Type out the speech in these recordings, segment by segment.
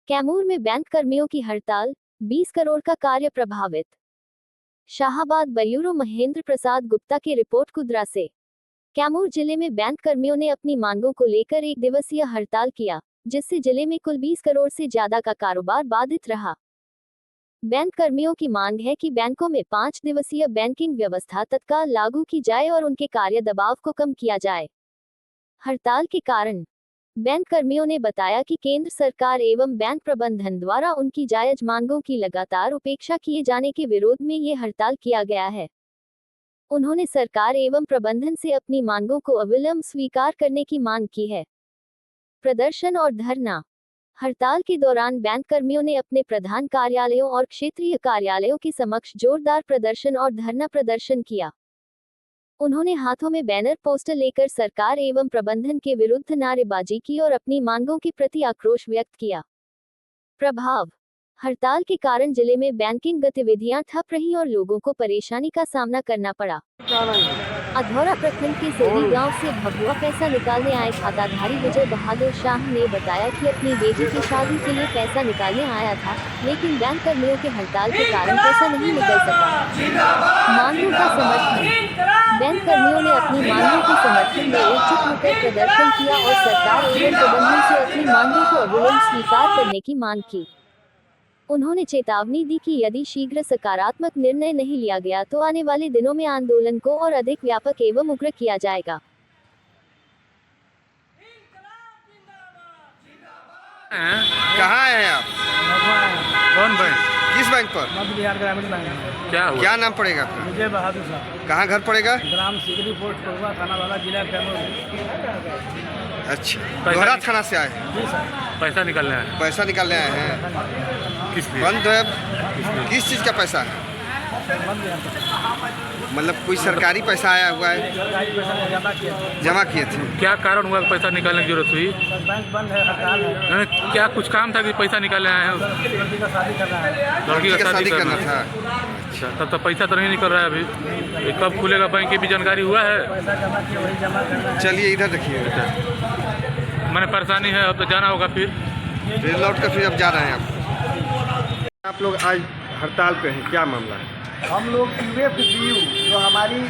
कैमूर में बैंक कर्मियों की हड़ताल, 20 करोड़ का कार्य प्रभावित। शाहाबाद ब्यूरो महेंद्र प्रसाद गुप्ता की रिपोर्ट कुदरा से। कैमूर जिले में बैंक कर्मियों ने अपनी मांगों को लेकर एक दिवसीय हड़ताल किया, जिससे जिले में कुल 20 करोड़ से ज्यादा का कारोबार बाधित रहा। बैंक कर्मियों की मांग है कि बैंकों में 5 दिवसीय बैंकिंग व्यवस्था तत्काल लागू की जाए और उनके कार्य दबाव को कम किया जाए। हड़ताल के कारण बैंक कर्मियों ने बताया कि केंद्र सरकार एवं बैंक प्रबंधन द्वारा उनकी जायज मांगों की लगातार उपेक्षा किए जाने के विरोध में ये हड़ताल किया गया है। उन्होंने सरकार एवं प्रबंधन से अपनी मांगों को अविलंब स्वीकार करने की मांग की है। प्रदर्शन और धरना। हड़ताल के दौरान बैंक कर्मियों ने अपने प्रधान कार्यालयों और क्षेत्रीय कार्यालयों के समक्ष जोरदार प्रदर्शन और धरना प्रदर्शन किया। उन्होंने हाथों में बैनर पोस्टर लेकर सरकार एवं प्रबंधन के विरुद्ध नारेबाजी की और अपनी मांगों के प्रति आक्रोश व्यक्त किया। प्रभाव। हड़ताल के कारण जिले में बैंकिंग गतिविधियां ठप रहीं और लोगों को परेशानी का सामना करना पड़ा। अधौरा प्रखंड के सेरी गांव से भगवा पैसा निकालने आए खाताधारी विजय बहादुर शाह ने बताया कि अपनी बेटी की शादी के लिए पैसा निकालने आया था, लेकिन बैंक कर्मियों के हड़ताल के कारण पैसा नहीं निकल सका। मांगों का समर्थन। बैंक कर्मियों ने अपनी मांगों के समर्थन में एकजुट होकर प्रदर्शन किया और सरकार एवं प्रबंधन से अपनी मांगों को अविलंब स्वीकार करने की मांग की। उन्होंने चेतावनी दी कि यदि शीघ्र सकारात्मक निर्णय नहीं लिया गया तो आने वाले दिनों में आंदोलन को और अधिक व्यापक एवं उग्र किया जाएगा। कहाँ हैं आप? कौन बैंक? किस बैंक पर? मध्य बिहार ग्रामीण बैंक। क्या नाम पड़ेगा आपका? विजय बहादुर साहब। कहाँ घर पड़ेगा? ग्राम सिकरी पोस्ट पड़ुआ, थाना वाला, जिला कैमूर। अच्छा, दोहरा थाना से आए हैं? जी सर। पैसा निकालने आए। पैसा निकालने आए हैं? किस लिए? बंद है? किस चीज़ का पैसा है? मध्य बिहार। मतलब कोई सरकारी पैसा आया हुआ है? सरकारी पैसा जमा किए थे? क्या कारण हुआ कि पैसा निकालने की जरूरत हुई? सर बैंक बंद है, हड़ताल है। क्या कुछ काम था कि पैसा निकालने आए हैं? लड़की का शादी करना है। लड़की का शादी करना था। अच्छा, तब तो पैसा तो नहीं निकल रहा है अभी। ये कब खुलेगा बैंक की भी जानकारी हुआ है? पैसा जमा किया, वही जमा करना है। चलिए इधर देखिए। मैंने परेशानी है, अब तो जाना होगा फिर लौट कर फिर अब जा रहे हैं आप लोग आज हड़ताल पे हैं, क्या मामला है? हम लोग यूएफबीयू जो हमारी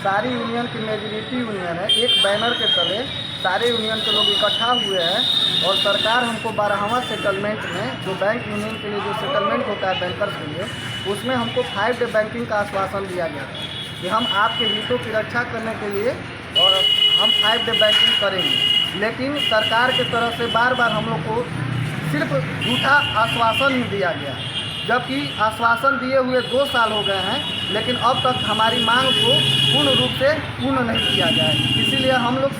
सारी यूनियन की मेजॉरिटी यूनियन है, एक बैनर के तले सारे यूनियन के लोग इकट्ठा हुए हैं और सरकार हमको 12वां सेटलमेंट में जो बैंक यूनियन के लिए जो सेटलमेंट होता है बैंकर्स के लिए, उसमें हमको 5 डे बैंकिंग का आश्वासन दिया गया कि हम आपके हितों की रक्षा करने के लिए और हम 5 डे बैंकिंग करेंगे। लेकिन सरकार की तरफ से बार बार हम लोग को सिर्फ झूठा आश्वासन ही दिया गया, जबकि आश्वासन दिए हुए 2 साल हो गए हैं, लेकिन अब तक हमारी मांग को पूर्ण रूप से पूर्ण नहीं किया गया है। इसीलिए हम लोग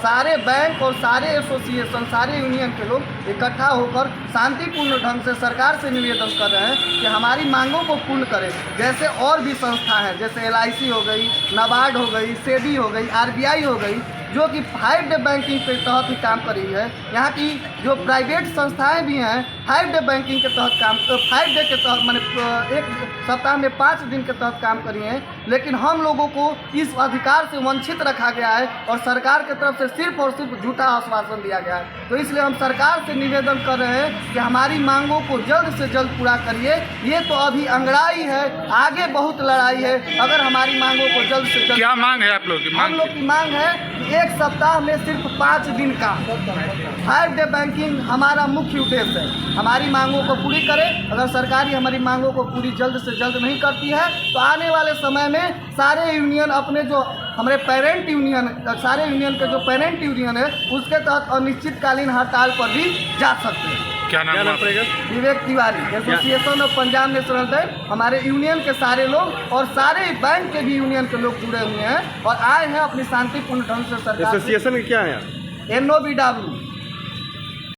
सारे बैंक और सारे एसोसिएशन, सारे यूनियन के लोग इकट्ठा होकर शांतिपूर्ण ढंग से सरकार से निवेदन कर रहे हैं कि हमारी मांगों को पूर्ण करें। जैसे और भी संस्था हैं, जैसे LIC हो गई, नाबार्ड हो गई, सेबी हो गई, RBI हो गई, जो कि 5 डे बैंकिंग के तहत ही काम कर रही है। यहाँ की जो प्राइवेट संस्थाएं भी हैं 5 डे बैंकिंग के तहत 5 डे के तहत माने एक सप्ताह में 5 दिन के तहत काम कर रही हैं, लेकिन हम लोगों को इस अधिकार से वंचित रखा गया है और सरकार की तरफ से सिर्फ और सिर्फ झूठा आश्वासन दिया गया है। तो इसलिए हम सरकार से निवेदन कर रहे हैं कि हमारी मांगों को जल्द से जल्द पूरा करिए। ये तो अभी अंगड़ाई है, आगे बहुत लड़ाई है। अगर हमारी मांगों को जल्द से जल्द, क्या मांग है आप लोग की? हम लोग की मांग है कि एक सप्ताह में सिर्फ 5 दिन का 5 डे बैंकिंग हमारा मुख्य उद्देश्य है। हमारी मांगों को पूरी करें। अगर सरकार हमारी मांगों को पूरी जल्द से जल्द नहीं करती है तो आने वाले समय में सारे यूनियन अपने जो हमारे पेरेंट यूनियन, सारे यूनियन के जो पेरेंट यूनियन है उसके तहत अनिश्चितकालीन हड़ताल पर भी जा सकते हैं। क्या नाम पड़ेगा? Vivek Tiwari, association of Punjab national bank. हमारे यूनियन के सारे लोग और सारे बैंक के भी यूनियन के लोग जुड़े हुए हैं और आए हैं अपनी शांतिपूर्ण ढंग से सरकार। एसोसिएशन क्या है? NOBW।